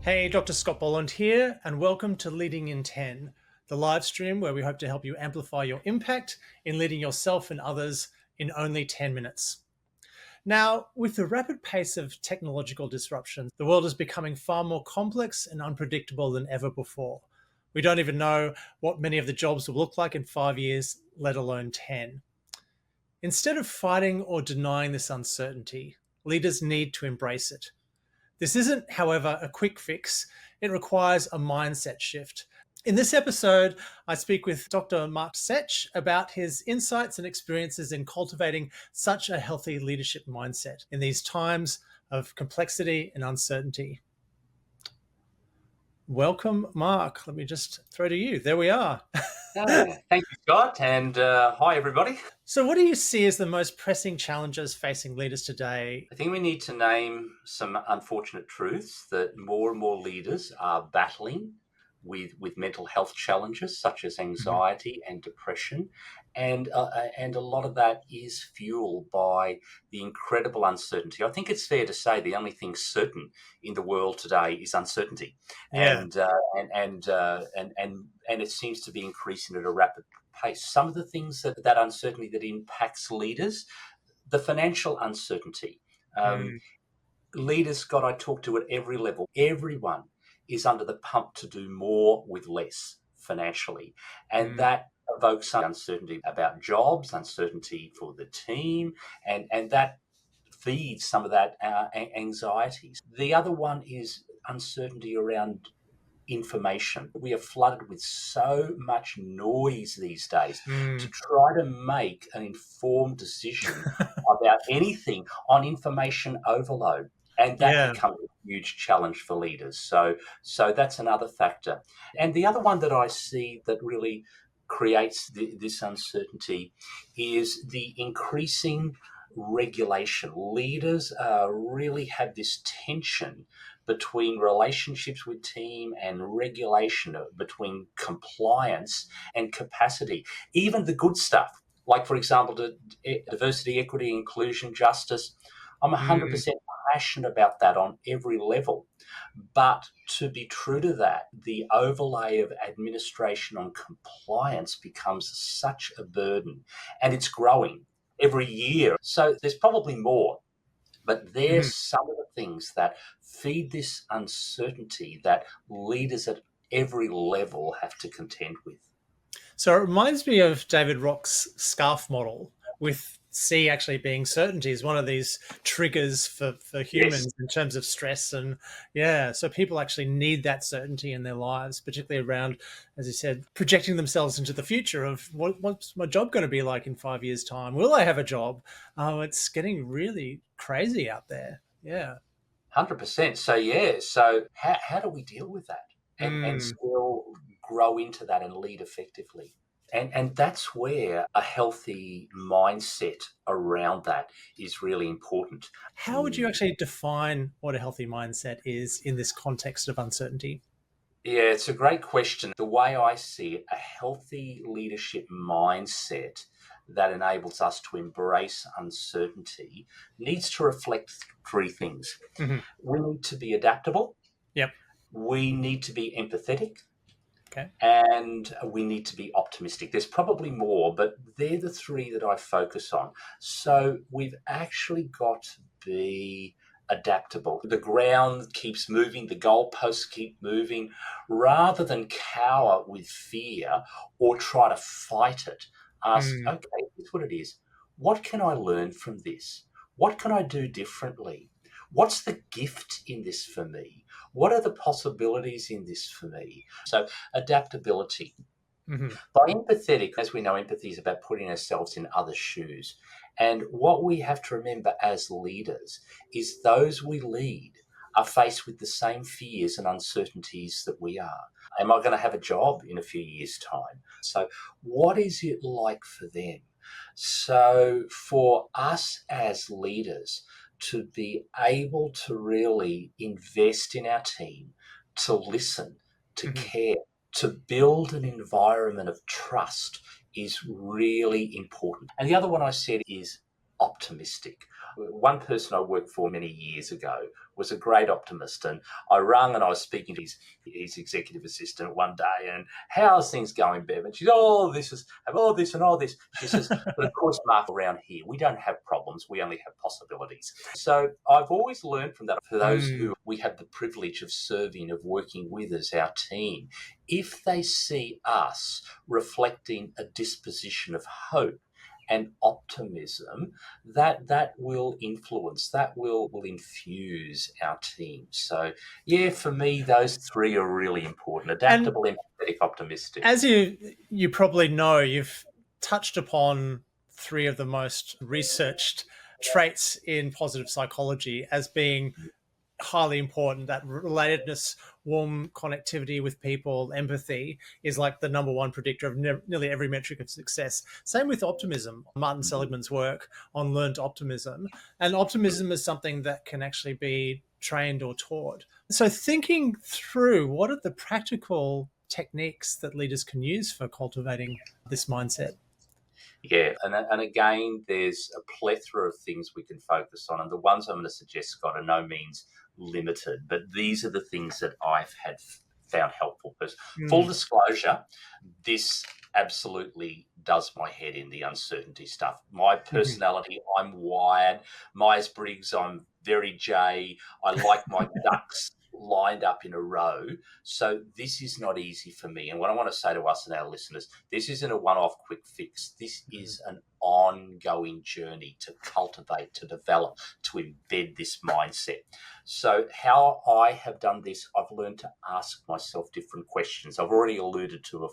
Hey, Dr. Scott Boland here, and welcome to Leading in 10, the live stream where we hope to help you amplify your impact in leading yourself and others in only 10 minutes. Now, with the rapid pace of technological disruption, the world is becoming far more complex and unpredictable than ever before. We don't even know what many of the jobs will look like in 5 years, let alone 10. Instead of fighting or denying this uncertainty, leaders need to embrace it. This isn't, however, a quick fix. It requires a mindset shift. In this episode, I speak with Dr. Setch about his insights and experiences in cultivating such a healthy leadership mindset in these times of complexity and uncertainty. Welcome, Mark. Let me just throw to you. There we are. Thank you, Scott, and hi, everybody. So what do you see as the most pressing challenges facing leaders today? I think we need to name some unfortunate truths that more and more leaders are battling with mental health challenges such as anxiety and depression, and a lot of that is fueled by the incredible uncertainty. I think it's fair to say the only thing certain in the world today is uncertainty, Yeah. and it seems to be increasing at a rapid pace. Some of the things that uncertainty that impacts leaders, the financial uncertainty. Leaders, Scott, I talk to at every level. Everyone is under the pump to do more with less financially. And that evokes some uncertainty about jobs, uncertainty for the team, and that feeds some of that anxieties. The other one is uncertainty around information. We are flooded with so much noise these days. To try to make an informed decision about anything on information overload. And that becomes a huge challenge for leaders. So that's another factor. And the other one that I see that really creates this uncertainty is the increasing regulation. Leaders really have this tension between relationships with team and regulation, between compliance and capacity. Even the good stuff, like, for example, diversity, equity, inclusion, justice. I'm 100% passionate about that on every level. But to be true to that, the overlay of administration on compliance becomes such a burden, and it's growing every year. So there's probably more. But there's some of the things that feed this uncertainty that leaders at every level have to contend with. So it reminds me of David Rock's scarf model, with C actually being certainty is one of these triggers for humans in terms of stress. And so people actually need that certainty in their lives, particularly around, as you said, projecting themselves into the future of what's my job going to be like in 5 years' time? Will I have a job? It's getting really crazy out there. Yeah. 100%. So how do we deal with that and still grow into that and lead effectively? And that's where a healthy mindset around that is really important. How would you actually define what a healthy mindset is in this context of uncertainty? Yeah, it's a great question. The way I see it, a healthy leadership mindset that enables us to embrace uncertainty needs to reflect three things. We need to be adaptable. Yep. We need to be empathetic. Okay. And we need to be optimistic. There's probably more, but they're the three that I focus on. So we've actually got to be adaptable. The ground keeps moving, the goalposts keep moving. Rather than cower with fear or try to fight it, ask, okay, here's what it is. What can I learn from this? What can I do differently? What's the gift in this for me? What are the possibilities in this for me? So adaptability. By empathetic, as we know, empathy is about putting ourselves in other shoes. And what we have to remember as leaders is those we lead are faced with the same fears and uncertainties that we are. Am I going to have a job in a few years' time? So what is it like for them? So for us as leaders, to be able to really invest in our team, to listen, to care, to build an environment of trust is really important. And the other one I said is optimistic. One person I worked for many years ago was a great optimist, and I rang and I was speaking to his executive assistant one day, and how's things going, Bev? And she's, oh, this is all this and all this. She says, but of course, Mark, around here, we don't have problems, we only have possibilities. So I've always learned from that. For those who we have the privilege of serving, of working with as our team, if they see us reflecting a disposition of hope and optimism, that will influence, that will infuse our team. So yeah, for me, those three are really important: And adaptable, empathetic, optimistic. as you probably know, you've touched upon three of the most researched traits in positive psychology as being highly important. That relatedness, warm connectivity with people, empathy is like the number one predictor of nearly every metric of success. Same with optimism. Martin Seligman's work on learned optimism. And optimism is something that can actually be trained or taught. So thinking through, what are the practical techniques that leaders can use for cultivating this mindset? Yeah, and again, there's a plethora of things we can focus on, and the ones I'm going to suggest, Scott, are no means limited, but these are the things that I've found helpful. Because full disclosure, this absolutely does my head in, the uncertainty stuff. My personality, I'm wired. Myers-Briggs, I'm very J. I like my ducks lined up in a row. So this is not easy for me. And what I want to say to us and our listeners, this isn't a one-off quick fix. This is an ongoing journey to cultivate, to develop, to embed this mindset. So how I have done this, I've learned to ask myself different questions. I've already alluded to a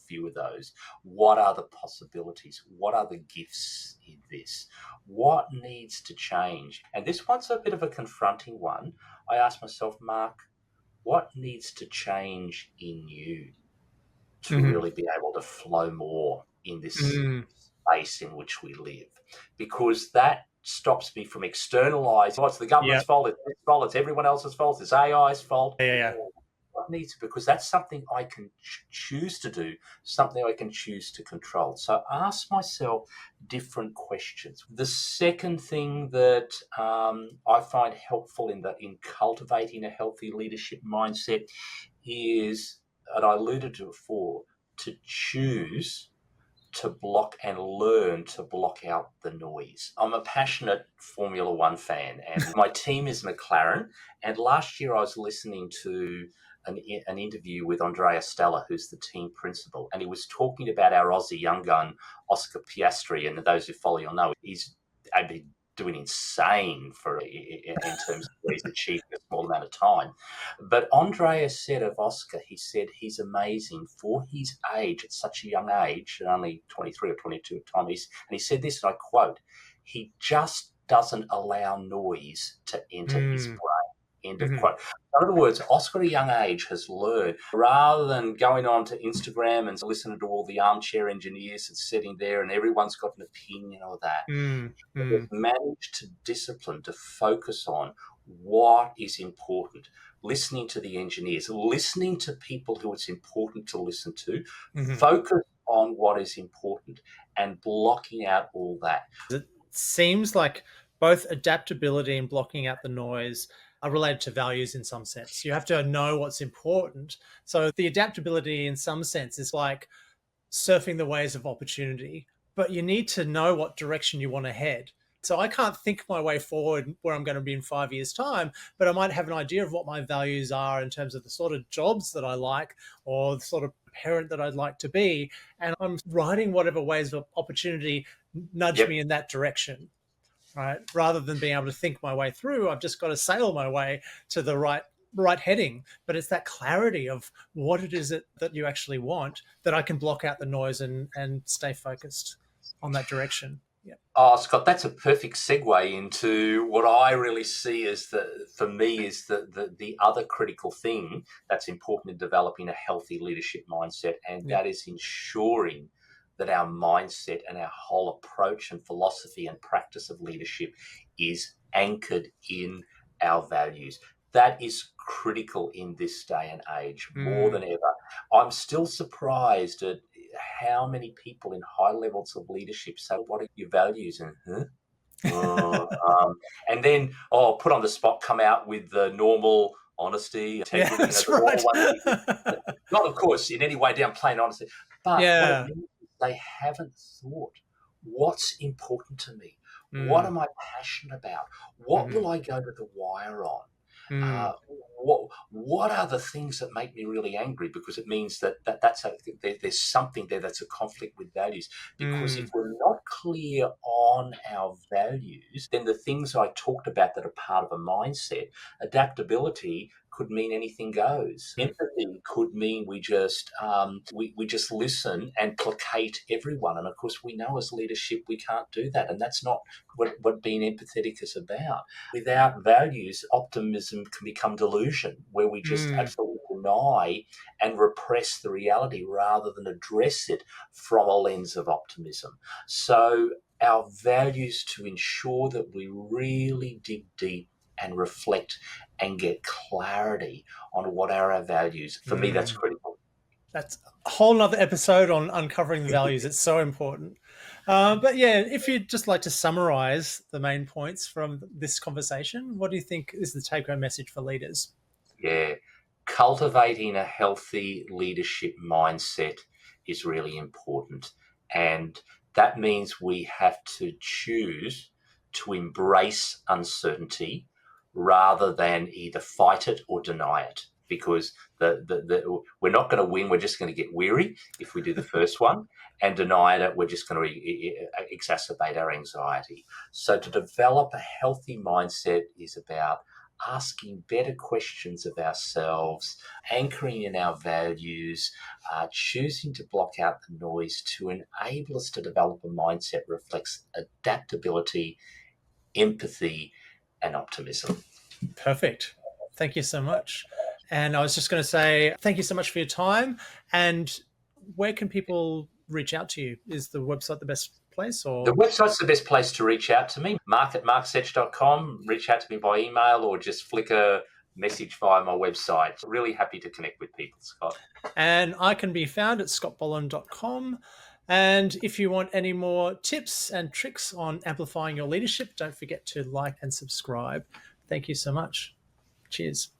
few of those. What are the possibilities? What are the gifts in this? What needs to change? And this one's a bit of a confronting one. I ask myself, Mark, what needs to change in you to really be able to flow more in this space in which we live? Because that stops me from externalizing, oh, it's the government's fault, it's this fault, it's everyone else's fault, it's AI's fault. Yeah. What needs, because that's something I can choose to do, something I can choose to control. So ask myself different questions. The second thing that I find helpful in cultivating a healthy leadership mindset is, and I alluded to it before, to choose to block and learn to block out the noise. I'm a passionate Formula One fan, and my team is McLaren. And last year I was listening to an interview with Andrea Stella, who's the team principal, and he was talking about our Aussie young gun, Oscar Piastri, and those who follow you'll know he's doing insane in terms of what he's achieved in a small amount of time. But Andrea said of Oscar, he said he's amazing for his age, at such a young age, at only 23 or 22 at times. And he said this, and I quote, he just doesn't allow noise to enter his brain. End of quote. In other words, Oscar at a young age has learned, rather than going on to Instagram and listening to all the armchair engineers that's sitting there and everyone's got an opinion or that, they've managed to discipline, to focus on what is important, listening to the engineers, listening to people who it's important to listen to, focus on what is important and blocking out all that. It seems like both adaptability and blocking out the noise are related to values in some sense. You have to know what's important. So the adaptability in some sense is like surfing the waves of opportunity, but you need to know what direction you want to head. So I can't think my way forward where I'm going to be in 5 years' time, but I might have an idea of what my values are in terms of the sort of jobs that I like or the sort of parent that I'd like to be. And I'm riding whatever waves of opportunity nudge me in that direction. Right? Rather than being able to think my way through, I've just got to sail my way to the right heading. But it's that clarity of what it is that you actually want that I can block out the noise and stay focused on that direction. Yeah. Oh, Scott, that's a perfect segue into what I really see as the other critical thing that's important in developing a healthy leadership mindset, and that is ensuring that our mindset and our whole approach and philosophy and practice of leadership is anchored in our values. That is critical in this day and age more than ever. I'm still surprised at how many people in high levels of leadership say, what are your values? And And then, put on the spot, come out with the normal honesty, Yeah, integrity, that's the normal right. ones. Not, of course, in any way down plain honesty, but what it Yeah. means is they haven't thought, what's important to me? What Mm. am I passionate about? What Mhm. will I go to the wire on? Mm. Uh, what are the things that make me really angry? Because it means there's something there that's a conflict with values. Because if Mm. we're not clear on our values, then the things I talked about that are part of a mindset, adaptability could mean anything goes. Mm. Empathy could mean we just listen and placate everyone. And of course, we know as leadership we can't do that, and that's not what being empathetic is about. Without values, optimism can become delusion, where we just Mm. absolutely deny and repress the reality rather than address it from a lens of optimism. So, our values to ensure that we really dig deep and reflect and get clarity on what are our values. For me, that's Mm. critical. That's a whole nother episode on uncovering the values. It's so important. But yeah, if you'd just like to summarize the main points from this conversation, what do you think is the take home message for leaders? Yeah. Cultivating a healthy leadership mindset is really important. And that means we have to choose to embrace uncertainty rather than either fight it or deny it. Because we're not going to win, we're just going to get weary if we do the first one, and deny it, we're just going to exacerbate our anxiety. So, to develop a healthy mindset is about asking better questions of ourselves, anchoring in our values, choosing to block out the noise to enable us to develop a mindset that reflects adaptability, empathy, and optimism. Perfect. Thank you so much. And I was just going to say thank you so much for your time. And where can people reach out to you? Is the website the best place The or? website's the best place to reach out to me. Mark@marksetch.com. Reach out to me by email or just flick a message via my website. Really happy to connect with people, Scott. And I can be found at scottboland.com. And if you want any more tips and tricks on amplifying your leadership, don't forget to like and subscribe. Thank you so much. Cheers.